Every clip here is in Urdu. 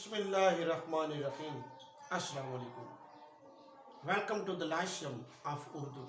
Bismillahirrahmanirrahim. Assalamu alaikum. Welcome to the Lyceum of Urdu.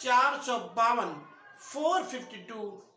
452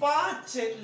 5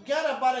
11-12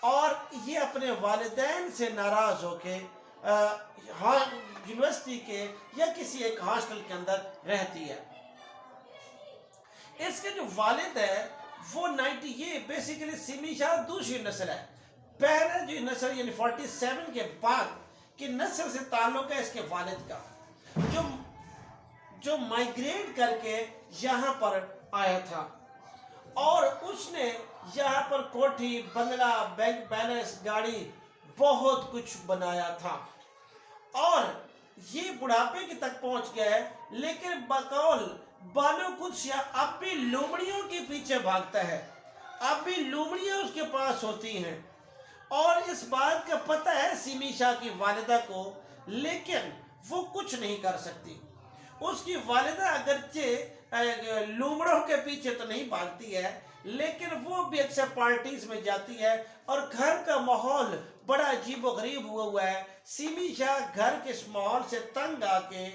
اور یہ اپنے والدین سے ناراض ہو کے یونیورسٹی کے یا کسی ایک ہاسٹل کے اندر رہتی ہے۔ اس کے جو والد ہے وہ 90 یہ بیسیکلی سیمی شاہ دوسری نسل ہے، پہلے جو نسل یعنی 47 کے بعد کی نسل سے تعلق ہے اس کے والد کا، جو مائیگریٹ کر کے یہاں پر آیا تھا، اور اس نے یہاں پر کوٹھی، بنگلہ، بینک بیلنس، گاڑی، بہت کچھ بنایا تھا، اور یہ بڑھاپے کی تک پہنچ گیا ہے، لیکن بقول بانو قدسیہ اب بھی لومڑیوں کے پیچھے بھاگتا ہے، اب بھی لومڑیاں اس کے پاس ہوتی ہیں، اور اس بات کا پتہ ہے سیمی شاہ کی والدہ کو، لیکن وہ کچھ نہیں کر سکتی۔ اس کی والدہ اگرچہ لومڑوں کے پیچھے تو نہیں بھاگتی ہے، لیکن وہ بھی اکثر پارٹیز میں جاتی ہے، اور گھر کا ماحول بڑا عجیب و غریب ہوا ہے۔ سیمی شاہ گھر کے اس ماحول سے تنگ آ کے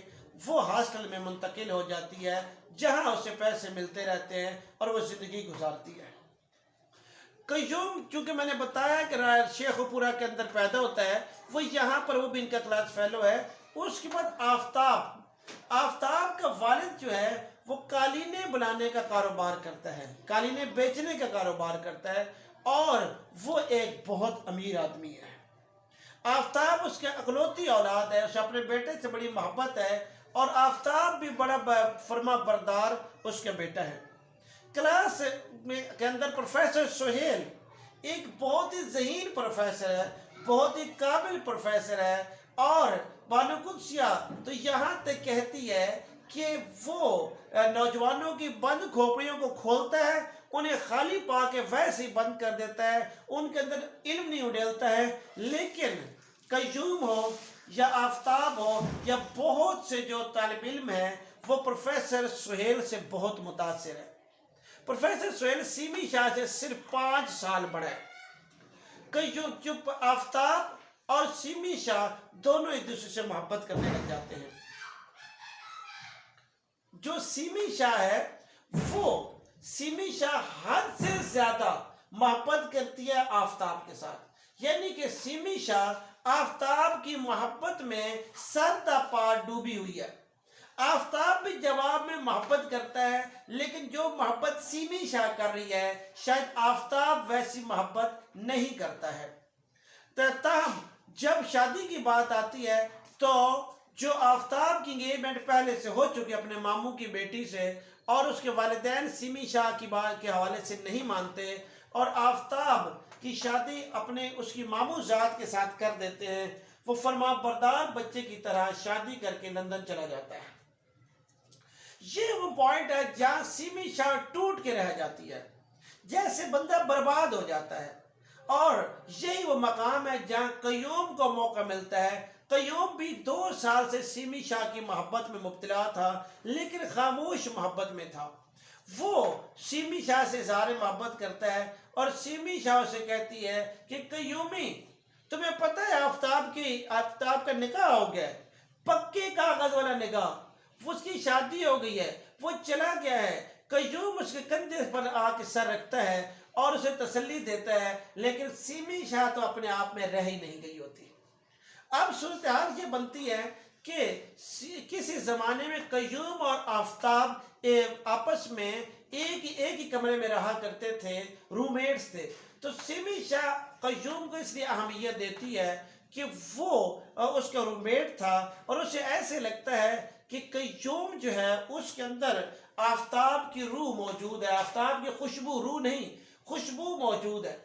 وہ ہاسٹل میں منتقل ہو جاتی ہے، جہاں اسے پیسے ملتے رہتے ہیں اور وہ زندگی گزارتی ہے۔ قیوم چونکہ میں نے بتایا کہ شیخ پورہ کے اندر پیدا ہوتا ہے، وہ یہاں پر وہ بھی ان کا کلاس فیلو ہے۔ اس کے بعد آفتاب کا والد جو ہے وہ قالینیں بنانے کا کاروبار کرتا ہے، قالینیں بیچنے کا کاروبار کرتا ہے، اور وہ ایک بہت امیر آدمی ہے۔ آفتاب اس کے اکلوتی اولاد ہے، اسے اپنے بیٹے سے بڑی محبت ہے، اور آفتاب بھی بڑا فرما بردار اس کا بیٹا ہے۔ کلاس کے اندر پروفیسر سہیل ایک بہت ہی ذہین پروفیسر ہے، بہت ہی قابل پروفیسر ہے، اور بانو قدسیہ تو یہاں تک کہتی ہے کہ وہ نوجوانوں کی بند کھوپڑیوں کو کھولتا ہے، انہیں خالی پا کے ویسے ہی بند کر دیتا ہے، ان کے اندر علم نہیں اڈیلتا ہے۔ لیکن قیوم ہو یا آفتاب ہو یا بہت سے جو طالب علم ہیں، وہ پروفیسر سہیل سے بہت متاثر ہے۔ پروفیسر سہیل سیمی شاہ سے صرف 5 سال بڑا ہے۔ چپ آفتاب اور سیمی شاہ دونوں ایک دوسرے سے محبت کرنے لگ جاتے ہیں۔ جو سیمی شاہ ہے وہ سیمی شاہ حد سے زیادہ محبت کرتی ہے آفتاب کے ساتھ، یعنی کہ سیمی شاہ آفتاب کی محبت میں سر تا پا ڈوبی ہوئی ہے۔ آفتاب بھی جواب میں محبت کرتا ہے، لیکن جو محبت سیمی شاہ کر رہی ہے شاید آفتاب ویسی محبت نہیں کرتا ہے۔ تاہم جب شادی کی بات آتی ہے تو جو آفتاب کی انگیجمنٹ پہلے سے ہو چکی اپنے ماموں کی بیٹی سے، اور اس کے والدین سیمی شاہ کی بات کے حوالے سے نہیں مانتے، اور آفتاب کی شادی اپنے اس کی ماموں ذات کے ساتھ کر دیتے ہیں، وہ فرما بردار بچے کی طرح شادی کر کے لندن چلا جاتا ہے۔ یہ وہ پوائنٹ ہے جہاں سیمی شاہ ٹوٹ کے رہ جاتی ہے، جیسے بندہ برباد ہو جاتا ہے، اور یہی وہ مقام ہے جہاں قیوم کو موقع ملتا ہے۔ قیوم بھی 2 سال سے سیمی شاہ کی محبت میں مبتلا تھا، لیکن خاموش محبت میں تھا۔ وہ سیمی شاہ سے اظہار محبت کرتا ہے، اور سیمی شاہ سے کہتی ہے کہ قیومی تمہیں پتہ ہے آفتاب کا نکاح ہو گیا ہے، پکے کاغذ والا نکاح، اس کی شادی ہو گئی ہے، وہ چلا گیا ہے۔ قیوم اس کے کندھے پر آ کے سر رکھتا ہے اور اسے تسلی دیتا ہے، لیکن سیمی شاہ تو اپنے آپ میں رہ ہی نہیں گئی ہوتی۔ اب صورتحال یہ بنتی ہے کہ کسی زمانے میں قیوم اور آفتاب آپس میں ایک ہی کمرے میں رہا کرتے تھے، رومیٹس تھے۔ تو سیمی شاہ قیوم کو اس لیے اہمیت دیتی ہے کہ وہ اس کا رومیٹ تھا، اور اسے ایسے لگتا ہے کہ قیوم جو ہے اس کے اندر آفتاب کی روح موجود ہے، آفتاب کی خوشبو، روح نہیں خوشبو موجود ہے۔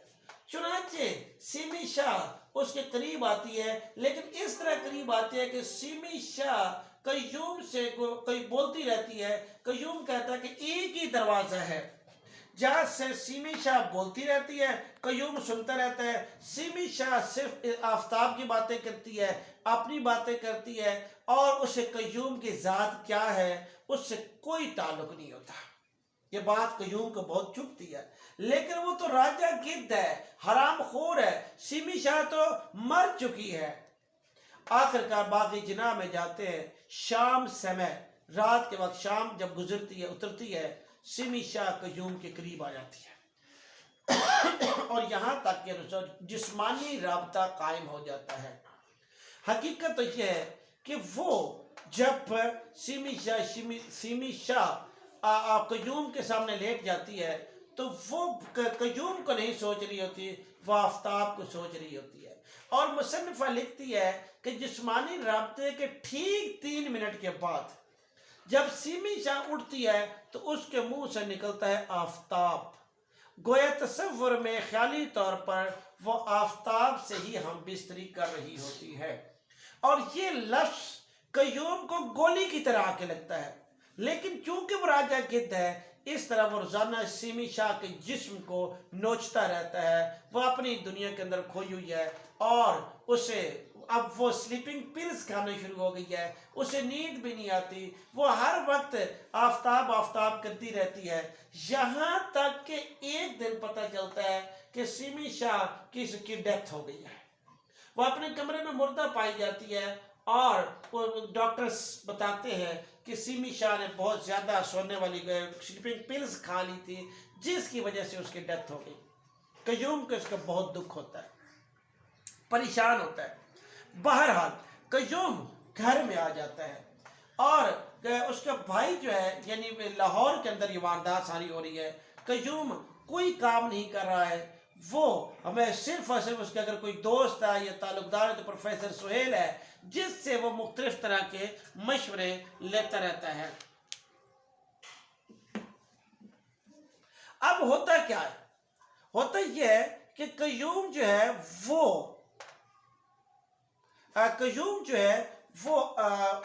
چنانچہ سیمی شاہ اس کے قریب آتی ہے، لیکن اس طرح قریب آتی ہے کہ سیمی شاہ قیوم سے کوئی بولتی رہتی ہے، قیوم کہتا ہے کہ ایک ہی دروازہ ہے جہاں سے سیمی شاہ بولتی رہتی ہے، قیوم سنتا رہتا ہے۔ سیمی شاہ صرف آفتاب کی باتیں کرتی ہے، اپنی باتیں کرتی ہے، اور اسے قیوم کی ذات کیا ہے اس سے کوئی تعلق نہیں ہوتا۔ یہ بات قیوم کو بہت چبھتی ہے، لیکن وہ تو راجہ گدھ ہے، حرام خور ہے، سیمی شاہ تو مر چکی ہے۔ آخرکار باغی جناح میں جاتے ہیں، شام سمے، رات کے وقت شام جب گزرتی ہے اترتی ہے، سیمی شاہ قیوم کے قریب آ جاتی ہے۔ اور یہاں تک کہ جسمانی رابطہ قائم ہو جاتا ہے۔ حقیقت تو یہ ہے کہ وہ جب سیمی شاہ قیوم کے سامنے لیٹ جاتی ہے تو وہ قیوم کو نہیں سوچ رہی ہوتی، وہ آفتاب کو سوچ رہی ہوتی ہے۔ اور مصنفہ لکھتی ہے کہ جسمانی رابطے کے ٹھیک 3 منٹ کے بعد جب سیمی شاہ اٹھتی ہے تو اس کے منہ سے نکلتا ہے آفتاب، گویا تصور میں خیالی طور پر وہ آفتاب سے ہی ہم بستری کر رہی ہوتی ہے۔ اور یہ لفظ قیوم کو گولی کی طرح آ کے لگتا ہے، لیکن چونکہ وہ راجہ گدھ ہے، اس طرح وہ روزانہ سیمی شاہ کے جسم کو نوچتا رہتا ہے۔ وہ اپنی دنیا کے اندر کھوئی ہوئی ہے اور اسے اب وہ سلیپنگ پلز کھانا شروع ہو گئی ہے، اسے نیند بھی نہیں آتی، وہ ہر وقت آفتاب آفتاب کرتی رہتی ہے، یہاں تک کہ ایک دن پتہ چلتا ہے کہ سیمی شاہ کی ڈیتھ ہو گئی ہے۔ وہ اپنے کمرے میں مردہ پائی جاتی ہے اور ڈاکٹرز بتاتے ہیں کہ سیمی شاہ نے بہت زیادہ سونے والی سلیپنگ پلز کھا لی تھی، جس کی وجہ سے اس کی ڈیتھ ہو گئی۔ قیوم کو اس کا بہت دکھ ہوتا ہے، پریشان ہوتا ہے۔ بہرحال قیوم گھر میں آ جاتا ہے اور اس کا بھائی جو ہے، یعنی لاہور کے اندر یہ واردات ساری ہو رہی ہے، قیوم کوئی کام نہیں کر رہا ہے، وہ ہمیں صرف اور صرف اس کے اگر کوئی دوست ہے یا تعلق دار ہے تو پروفیسر سہیل ہے، جس سے وہ مختلف طرح کے مشورے لیتا رہتا ہے۔ اب ہوتا کیا ہے؟ ہوتا یہ ہے کہ قیوم جو ہے وہ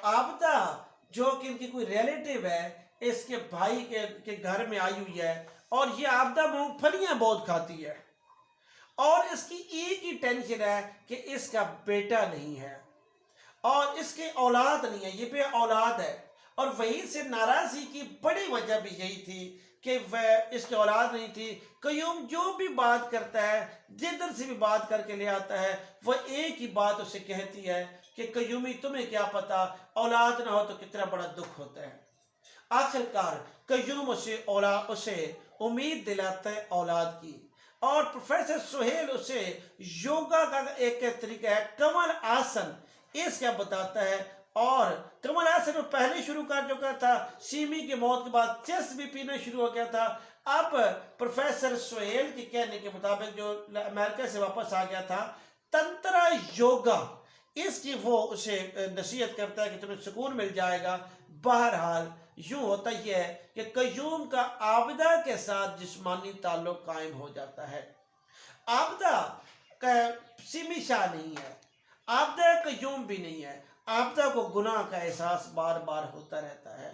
عابدہ جو کہ ان کی کوئی ریلیٹیو ہے، اس کے بھائی کے گھر میں آئی ہوئی ہے، اور یہ عابدہ مونگ پھلیاں بہت کھاتی ہے، اور اس کی ایک ہی ٹینشن ہے کہ اس کا بیٹا نہیں ہے اور اس کے اولاد نہیں ہے، یہ بے اولاد ہے، اور وہیں سے ناراضی کی بڑی وجہ بھی یہی تھی کہ اس کی اولاد نہیں تھی۔ قیوم جو بھی بات کرتا ہے، جدھر سے بھی بات کر کے لے آتا ہے، وہ ایک ہی بات اسے کہتی ہے کہ قیومی تمہیں کیا پتا، اولاد نہ ہو تو کتنا بڑا دکھ ہوتا ہے۔ آخرکار قیوم اسے امید دلاتا ہے اولاد کی، اور پروفیسر سہیل اسے یوگا کا ایک طریقہ ہے کمل آسن، اس کا بتاتا ہے، اور کمل آسن وہ پہلے شروع کر چکا تھا، سیمی کی موت کے بعد چیس بھی پینا شروع ہو گیا تھا۔ اب پروفیسر سہیل کے کہنے کے مطابق جو امریکہ سے واپس آ گیا تھا، تنترا یوگا، اس کی وہ اسے نصیحت کرتا ہے کہ تمہیں سکون مل جائے گا۔ بہرحال یوں ہوتا یہ ہے کہ قیوم کا عابدہ کے ساتھ جسمانی تعلق قائم ہو جاتا ہے۔ عابدہ سیمی شاہ نہیں ہے، عابدہ قیوم بھی نہیں ہے، عابدہ کو گناہ کا احساس بار بار ہوتا رہتا ہے،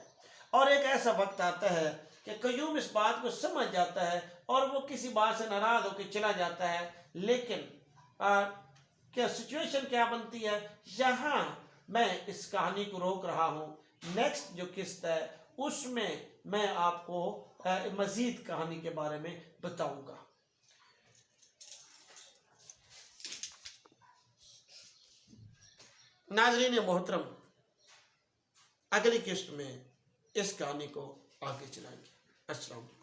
اور ایک ایسا وقت آتا ہے کہ قیوم اس بات کو سمجھ جاتا ہے اور وہ کسی بات سے ناراض ہو کے چلا جاتا ہے، لیکن کیا سچویشن کیا بنتی ہے، یہاں میں اس کہانی کو روک رہا ہوں۔ نیکسٹ جو قسط ہے اس میں آپ کو مزید کہانی کے بارے میں بتاؤں گا۔ ناظرین محترم، اگلی قسط میں اس کہانی کو آگے چلائیں گے۔ السلام علیکم۔